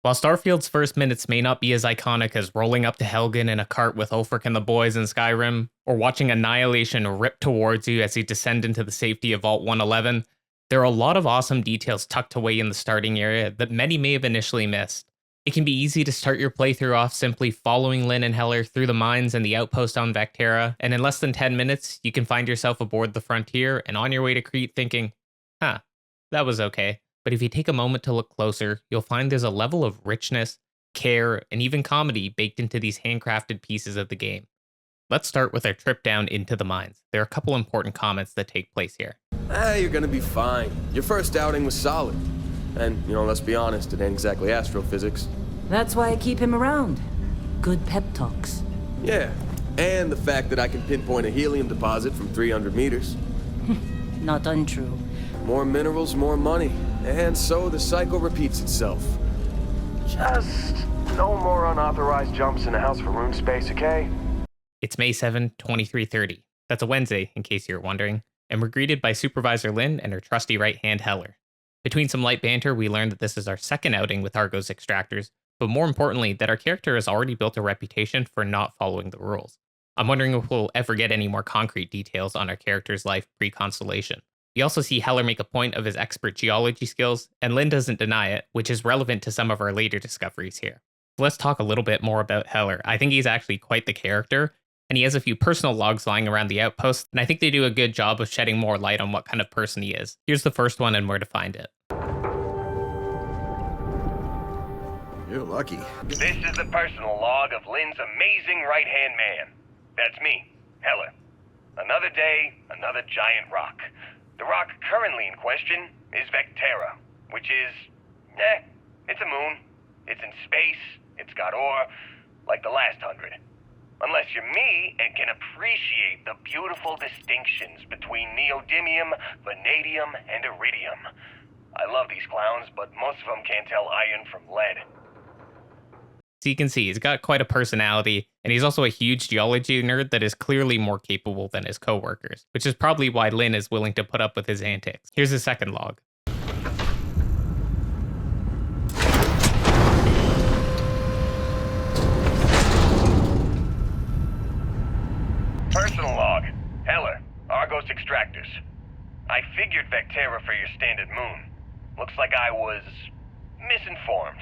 While Starfield's first minutes may not be as iconic as rolling up to Helgen in a cart with Ulfric and the boys in Skyrim, or watching Annihilation rip towards you as you descend into the safety of Vault 111, there are a lot of awesome details tucked away in the starting area that many may have initially missed. It can be easy to start your playthrough off simply following Lin and Heller through the mines and the outpost on Vectera, and in less than 10 minutes, you can find yourself aboard the Frontier and on your way to Crete thinking, huh, that was okay. But if you take a moment to look closer, you'll find there's a level of richness, care, and even comedy baked into these handcrafted pieces of the game. Let's start with our trip down into the mines. There are a couple important comments that take place here. You're gonna be fine. Your first outing was solid. And, let's be honest, it ain't exactly astrophysics. That's why I keep him around. Good pep talks. Yeah, and the fact that I can pinpoint a helium deposit from 300 meters. Not untrue. More minerals, more money. And so the cycle repeats itself. Just no more unauthorized jumps in the house for room space, okay? It's May 7, 2330. That's a Wednesday, in case you're wondering. And we're greeted by Supervisor Lin and her trusty right hand Heller. Between some light banter, we learn that this is our second outing with Argo's extractors, but more importantly, that our character has already built a reputation for not following the rules. I'm wondering if we'll ever get any more concrete details on our character's life pre-Constellation. We also see Heller make a point of his expert geology skills, and Lin doesn't deny it, which is relevant to some of our later discoveries here. Let's talk a little bit more about Heller. I think he's actually quite the character, and he has a few personal logs lying around the outpost, and I think they do a good job of shedding more light on what kind of person he is. Here's the first one and where to find it. You're lucky. This is the personal log of Lin's amazing right-hand man. That's me, Heller. Another day, another giant rock. The rock currently in question is Vectera, which is, it's a moon. It's in space, it's got ore, like the last 100. Unless you're me and can appreciate the beautiful distinctions between neodymium, vanadium, and iridium. I love these clowns, but most of them can't tell iron from lead. So you can see he's got quite a personality, and he's also a huge geology nerd that is clearly more capable than his coworkers, which is probably why Lin is willing to put up with his antics. Here's his second log. Personal log. Heller, Argos Extractors. I figured Vectera for your standard moon. Looks like I was misinformed.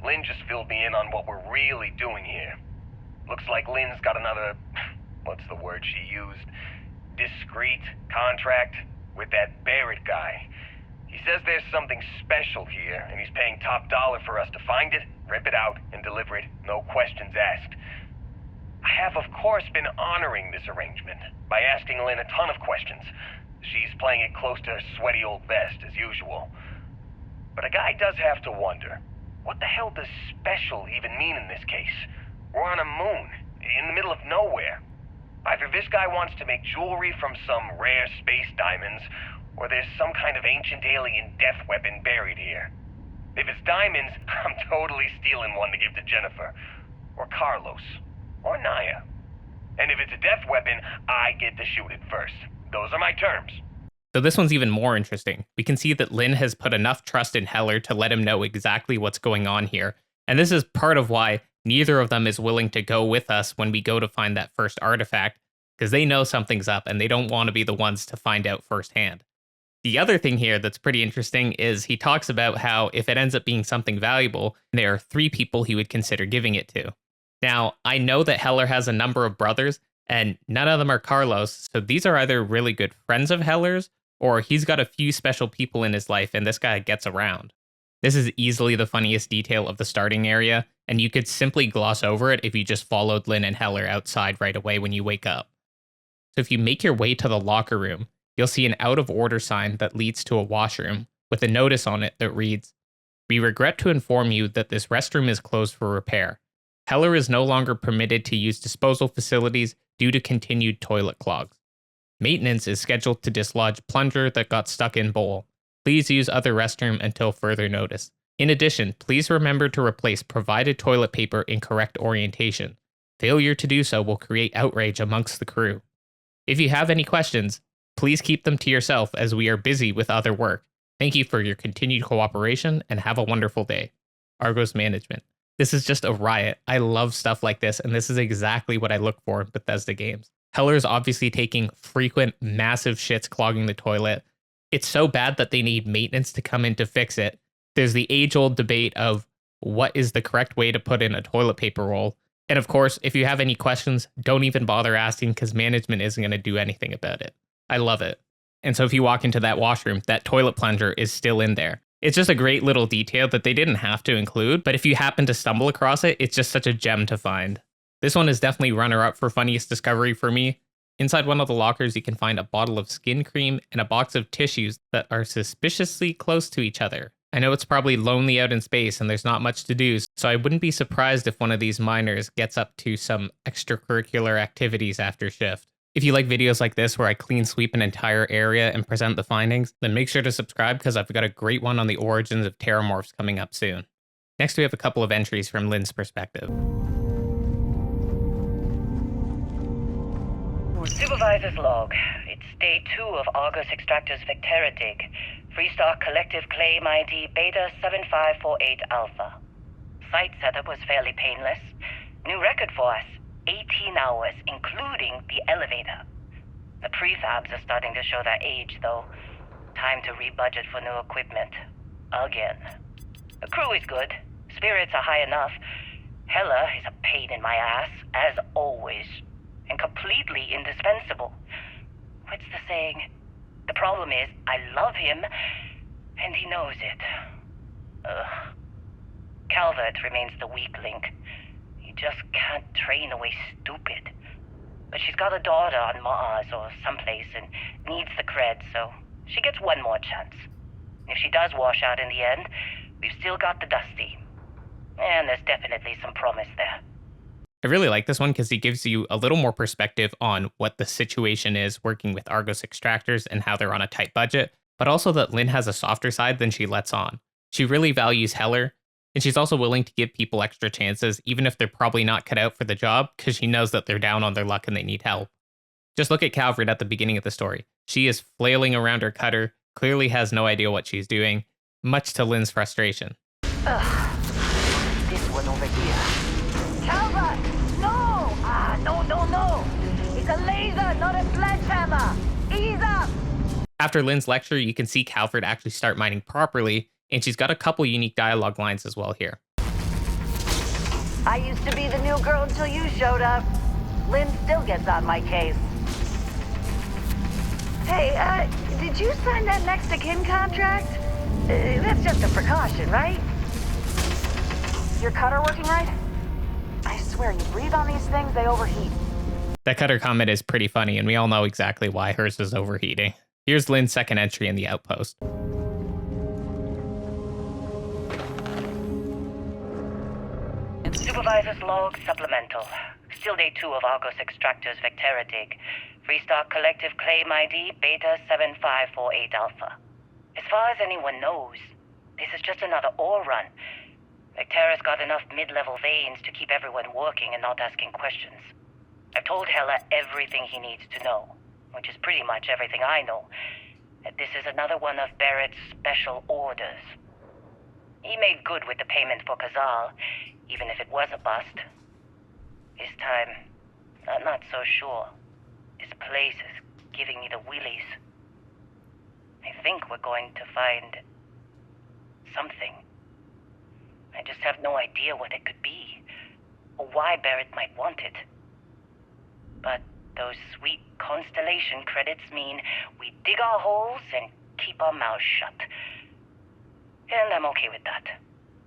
Lin just filled me in on what we're really doing here. Looks like Lin's got another, what's the word she used? Discreet contract with that Barrett guy. He says there's something special here, and he's paying top dollar for us to find it, rip it out, and deliver it, no questions asked. I have, of course, been honoring this arrangement by asking Lin a ton of questions. She's playing it close to her sweaty old vest, as usual. But a guy does have to wonder, what the hell does special even mean in this case? We're on a moon, in the middle of nowhere. Either this guy wants to make jewelry from some rare space diamonds, or there's some kind of ancient alien death weapon buried here. If it's diamonds, I'm totally stealing one to give to Jennifer, or Carlos, or Naya. And if it's a death weapon, I get to shoot it first. Those are my terms. So this one's even more interesting. We can see that Lin has put enough trust in Heller to let him know exactly what's going on here. And this is part of why neither of them is willing to go with us when we go to find that first artifact, because they know something's up and they don't want to be the ones to find out firsthand. The other thing here that's pretty interesting is he talks about how if it ends up being something valuable, there are 3 people he would consider giving it to. Now, I know that Heller has a number of brothers, and none of them are Carlos, so these are either really good friends of Heller's, or he's got a few special people in his life and this guy gets around. This is easily the funniest detail of the starting area, and you could simply gloss over it if you just followed Lin and Heller outside right away when you wake up. So if you make your way to the locker room, you'll see an out of order sign that leads to a washroom with a notice on it that reads, "We regret to inform you that this restroom is closed for repair. Heller is no longer permitted to use disposal facilities due to continued toilet clogs. Maintenance is scheduled to dislodge plunger that got stuck in bowl. Please use other restroom until further notice. In addition, please remember to replace provided toilet paper in correct orientation. Failure to do so will create outrage amongst the crew. If you have any questions, please keep them to yourself as we are busy with other work. Thank you for your continued cooperation and have a wonderful day." Argos management. This is just a riot. I love stuff like this, and this is exactly what I look for in Bethesda games. Heller is obviously taking frequent, massive shits clogging the toilet. It's so bad that they need maintenance to come in to fix it. There's the age-old debate of what is the correct way to put in a toilet paper roll. And of course, if you have any questions, don't even bother asking because management isn't going to do anything about it. I love it. And so if you walk into that washroom, that toilet plunger is still in there. It's just a great little detail that they didn't have to include, but if you happen to stumble across it, it's just such a gem to find. This one is definitely runner-up for funniest discovery for me. Inside one of the lockers, you can find a bottle of skin cream and a box of tissues that are suspiciously close to each other. I know it's probably lonely out in space and there's not much to do, so I wouldn't be surprised if one of these miners gets up to some extracurricular activities after shift. If you like videos like this where I clean sweep an entire area and present the findings, then make sure to subscribe because I've got a great one on the origins of terramorphs coming up soon. Next, we have a couple of entries from Lin's perspective. Supervisor's log. It's day 2 of Argus Extractor's Vectera dig. Freestar Collective Claim ID Beta 7548 Alpha. Site setup was fairly painless. New record for us. 18 hours, including the elevator. The prefabs are starting to show their age, though. Time to rebudget for new equipment. Again. The crew is good. Spirits are high enough. Heller is a pain in my ass, as always. And completely indispensable. What's the saying? The problem is, I love him, and he knows it. Calvert remains the weak link. You just can't train away stupid. But she's got a daughter on Mars or someplace and needs the cred, so she gets one more chance. If she does wash out in the end, we've still got the Dusty. And there's definitely some promise there. I really like this one because he gives you a little more perspective on what the situation is working with Argos extractors and how they're on a tight budget, but also that Lin has a softer side than she lets on. She really values Heller, and she's also willing to give people extra chances, even if they're probably not cut out for the job, because she knows that they're down on their luck and they need help. Just look at Calvert at the beginning of the story. She is flailing around her cutter, clearly has no idea what she's doing, much to Lin's frustration. This one over here. Calvert! No! No. It's a laser, not a sledgehammer. Ease up! After Lin's lecture, you can see Calvert actually start mining properly, and she's got a couple unique dialogue lines as well here. I used to be the new girl until you showed up. Lin still gets on my case. Hey, did you sign that next to kin contract? That's just a precaution, right? Your cutter working right? I swear, you breathe on these things, they overheat. That cutter comment is pretty funny, and we all know exactly why hers is overheating. Here's Lin's second entry in the outpost. Supervisor's log supplemental. Still day 2 of Argos Extractor's Vectera dig. Freestar Collective Claim ID Beta 7548 Alpha. As far as anyone knows, this is just another ore run. Vectera's got enough mid-level veins to keep everyone working and not asking questions. I've told Heller everything he needs to know, which is pretty much everything I know. That this is another one of Barrett's special orders. He made good with the payment for Kazal, even if it was a bust. This time, I'm not so sure. This place is giving me the willies. I think we're going to find something. I just have no idea what it could be, or why Barrett might want it. But those sweet Constellation credits mean we dig our holes and keep our mouths shut. And I'm okay with that.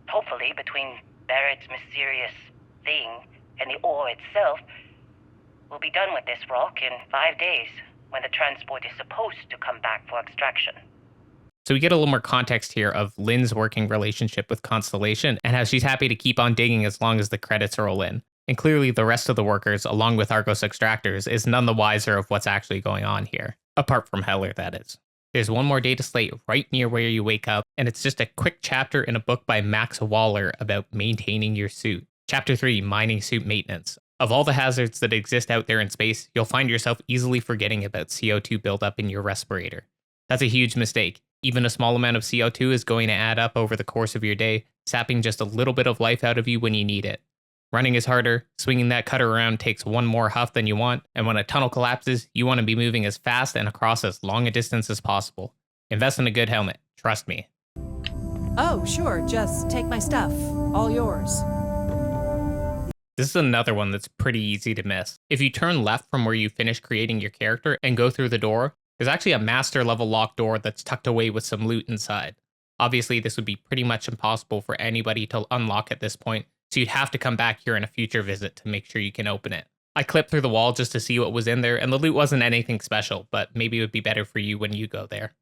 Hopefully, between Barrett's mysterious thing and the ore itself, we'll be done with this rock in 5 days, when the transport is supposed to come back for extraction. So we get a little more context here of Lin's working relationship with Constellation and how she's happy to keep on digging as long as the credits roll in. And clearly the rest of the workers, along with Argos extractors, is none the wiser of what's actually going on here. Apart from Heller, that is. There's one more data slate right near where you wake up, and it's just a quick chapter in a book by Max Waller about maintaining your suit. Chapter 3, Mining Suit Maintenance. Of all the hazards that exist out there in space, you'll find yourself easily forgetting about CO2 buildup in your respirator. That's a huge mistake. Even a small amount of CO2 is going to add up over the course of your day, sapping just a little bit of life out of you when you need it. Running is harder, swinging that cutter around takes one more huff than you want, and when a tunnel collapses, you want to be moving as fast and across as long a distance as possible. Invest in a good helmet, trust me. Oh, sure, just take my stuff. All yours. This is another one that's pretty easy to miss. If you turn left from where you finish creating your character and go through the door, there's actually a master level locked door that's tucked away with some loot inside. Obviously, this would be pretty much impossible for anybody to unlock at this point, so you'd have to come back here in a future visit to make sure you can open it. I clipped through the wall just to see what was in there, and the loot wasn't anything special, but maybe it would be better for you when you go there.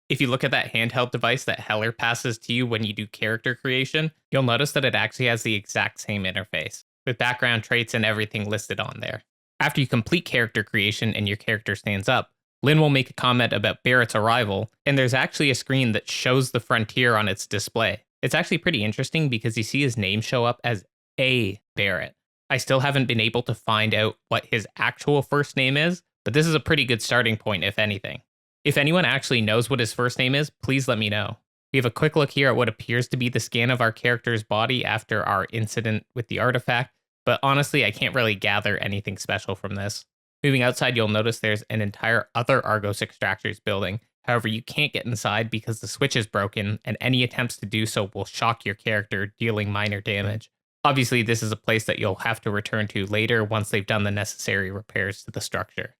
If you look at that handheld device that Heller passes to you when you do character creation, you'll notice that it actually has the exact same interface, with background traits and everything listed on there. After you complete character creation and your character stands up, Lin will make a comment about Barrett's arrival, and there's actually a screen that shows the frontier on its display. It's actually pretty interesting because you see his name show up as A. Barrett. I still haven't been able to find out what his actual first name is, but this is a pretty good starting point, if anything. If anyone actually knows what his first name is, please let me know. We have a quick look here at what appears to be the scan of our character's body after our incident with the artifact, but honestly, I can't really gather anything special from this. Moving outside, you'll notice there's an entire other Argos extractors building. However, you can't get inside because the switch is broken, and any attempts to do so will shock your character, dealing minor damage. Obviously, this is a place that you'll have to return to later once they've done the necessary repairs to the structure.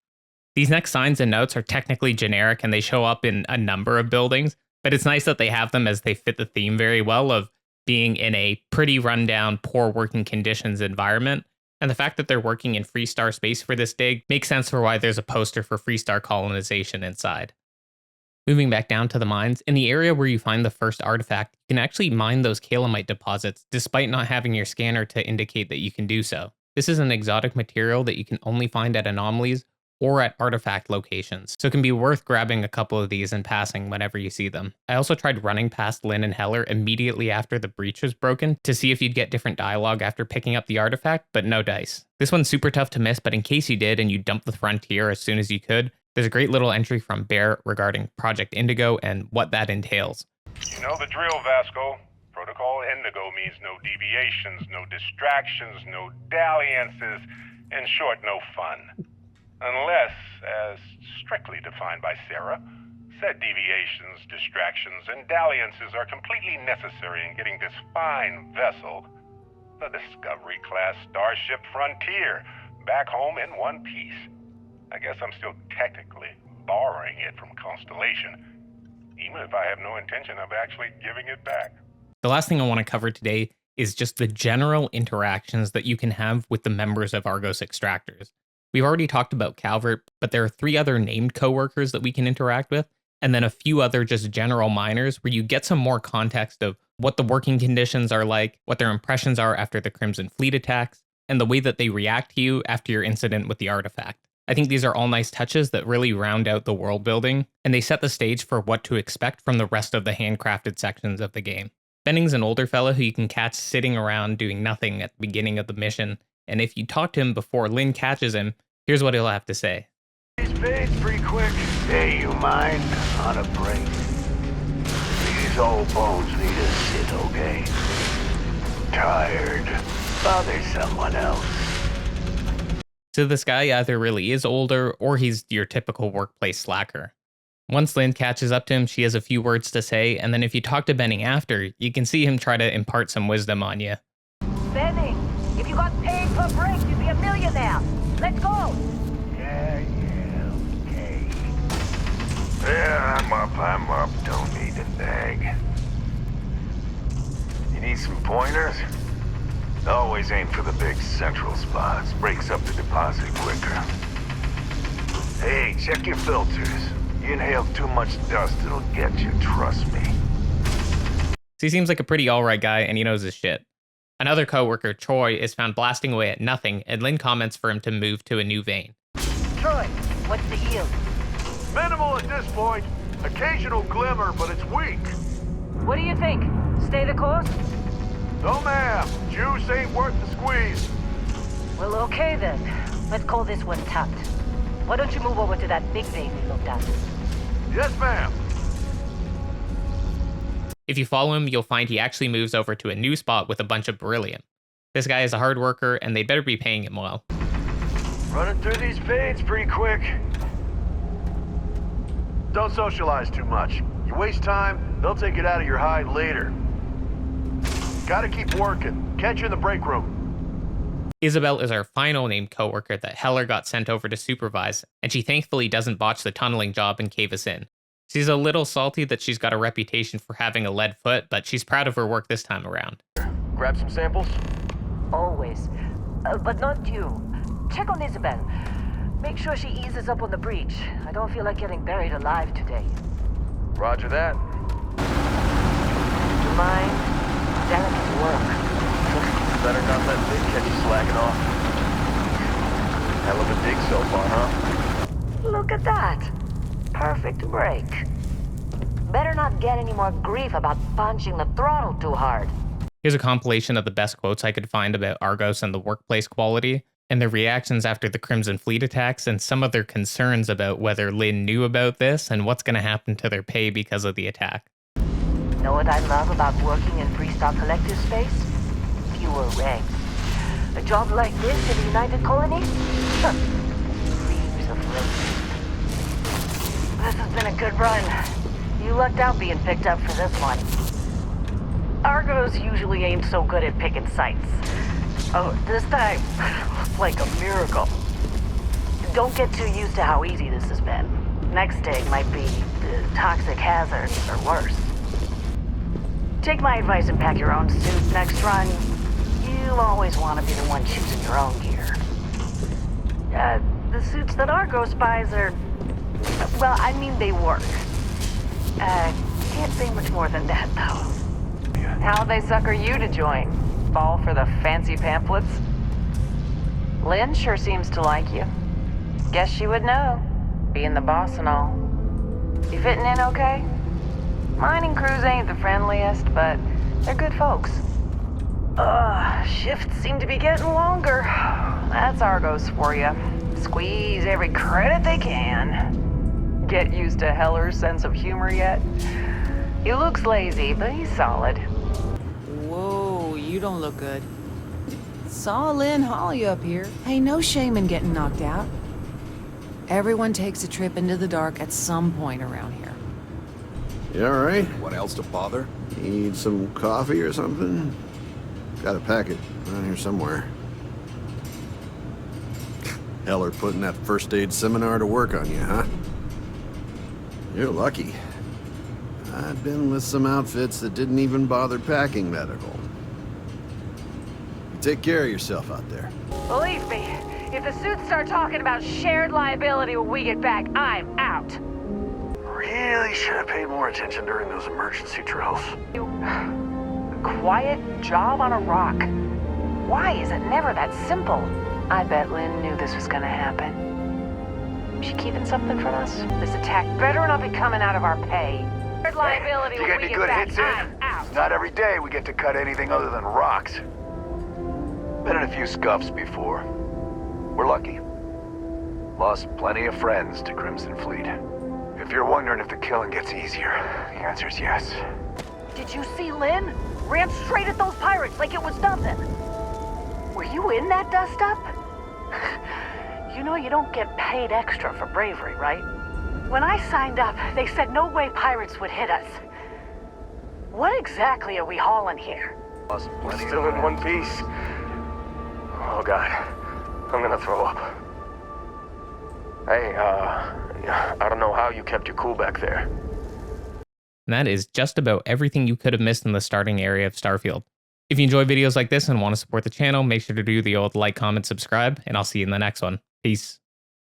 These next signs and notes are technically generic and they show up in a number of buildings, but it's nice that they have them as they fit the theme very well of being in a pretty rundown, poor working conditions environment. And the fact that they're working in Freestar space for this dig makes sense for why there's a poster for Freestar colonization inside. Moving back down to the mines, in the area where you find the first artifact, you can actually mine those calamite deposits despite not having your scanner to indicate that you can do so. This is an exotic material that you can only find at anomalies or at artifact locations, so it can be worth grabbing a couple of these and passing whenever you see them. I also tried running past Lin and Heller immediately after the breach was broken to see if you'd get different dialogue after picking up the artifact, but no dice. This one's super tough to miss, but in case you did and you dumped the frontier as soon as you could, there's a great little entry from Barrett regarding Project Indigo and what that entails. You know the drill, Vasco. Protocol Indigo means no deviations, no distractions, no dalliances, in short, no fun. Unless, as strictly defined by Sarah, said deviations, distractions, and dalliances are completely necessary in getting this fine vessel, the Discovery-class Starship Frontier, back home in one piece. I guess I'm still technically borrowing it from Constellation, even if I have no intention of actually giving it back. The last thing I want to cover today is just the general interactions that you can have with the members of Argos Extractors. We've already talked about Calvert, but there are 3 other named coworkers that we can interact with, and then a few other just general miners where you get some more context of what the working conditions are like, what their impressions are after the Crimson Fleet attacks, and the way that they react to you after your incident with the artifact. I think these are all nice touches that really round out the world building, and they set the stage for what to expect from the rest of the handcrafted sections of the game. Benning's an older fella who you can catch sitting around doing nothing at the beginning of the mission, and if you talk to him before Lin catches him, here's what he'll have to say. These fades pretty quick. Hey, you mind? On a break. These old bones need a sit, okay? Tired. Bother someone else. So this guy either really is older, or he's your typical workplace slacker. Once Lin catches up to him, she has a few words to say, and then if you talk to Benning after, you can see him try to impart some wisdom on you. Benning, if you got paid per break, you'd be a millionaire. Let's go! Yeah, okay. Yeah, I'm up. Don't need a bag. You need some pointers? Always aim for the big central spots. Breaks up the deposit quicker. Hey, check your filters. You inhale too much dust, it'll get you, trust me. So he seems like a pretty alright guy, and he knows his shit. Another coworker, Troy, is found blasting away at nothing, and Lin comments for him to move to a new vein. Troy, what's the yield? Minimal at this point. Occasional glimmer, but it's weak. What do you think? Stay the course? No, ma'am. Juice ain't worth the squeeze. Well, okay then. Let's call this one tapped. Why don't you move over to that big vein we looked at? Yes, ma'am. If you follow him, you'll find he actually moves over to a new spot with a bunch of beryllium. This guy is a hard worker, and they'd better be paying him well. Running through these fades pretty quick. Don't socialize too much. You waste time, they'll take it out of your hide later. Gotta keep working. Catch you in the break room. Isabel is our final named coworker that Heller got sent over to supervise, and she thankfully doesn't botch the tunneling job and cave us in. She's a little salty that she's got a reputation for having a lead foot, but she's proud of her work this time around. Grab some samples? Always. But not you. Check on Isabel. Make sure she eases up on the breach. I don't feel like getting buried alive today. Roger that. Do you mind? Delicate work. Better not let Vic catch you slacking off. Hell of a dig so far, huh? Look at that. Perfect break. Better not get any more grief about punching the throttle too hard. Here's a compilation of the best quotes I could find about Argos and the workplace quality, and their reactions after the Crimson Fleet attacks, and some of their concerns about whether Lin knew about this and what's going to happen to their pay because of the attack. Know what I love about working in Freestock Collective space? Fewer regs. A job like this in the United Colonies? Dreams of race. This has been a good run. You lucked out being picked up for this one. Argos usually ain't so good at picking sites. Oh, this time, like a miracle. Don't get too used to how easy this has been. Next dig might be toxic hazards or worse. Take my advice and pack your own suit next run. You'll always want to be the one choosing your own gear. The suits that Argos buys are... well, I mean they work. Can't say much more than that, though. How'd they sucker you to join? Fall for the fancy pamphlets? Lin sure seems to like you. Guess she would know, being the boss and all. You fitting in okay? Mining crews ain't the friendliest, but they're good folks. Shifts seem to be getting longer. That's Argos for you. Squeeze every credit they can. Get used to Heller's sense of humor yet? He looks lazy, but he's solid. Whoa, you don't look good. Saw Lin haul you up here. Hey, no shame in getting knocked out. Everyone takes a trip into the dark at some point around here. You alright? What else to bother? Need some coffee or something? Got a packet around here somewhere. Heller putting that first aid seminar to work on you, huh? You're lucky. I've been with some outfits that didn't even bother packing medical. Take care of yourself out there. Believe me, if the suits start talking about shared liability when we get back, I'm out. Really should have paid more attention during those emergency drills. Quiet job on a rock. Why is it never that simple? I bet Lin knew this was gonna happen. She keeping something from us? This attack better not be coming out of our pay. Shared liability You when get we any get good back, hits in? I'm out. Not every day we get to cut anything other than rocks. Been in a few scuffs before. We're lucky. Lost plenty of friends to Crimson Fleet. If you're wondering if the killing gets easier, the answer's yes. Did you see Lin? Ran straight at those pirates like it was nothing. Were you in that dust-up? You know you don't get paid extra for bravery, right? When I signed up, they said no way pirates would hit us. What exactly are we hauling here? We're still in one piece. Oh god, I'm gonna throw up. Hey, I don't know how you kept your cool back there. And that is just about everything you could have missed in the starting area of Starfield. If you enjoy videos like this and want to support the channel, make sure to do the old like, comment, subscribe, and I'll see you in the next one. Peace.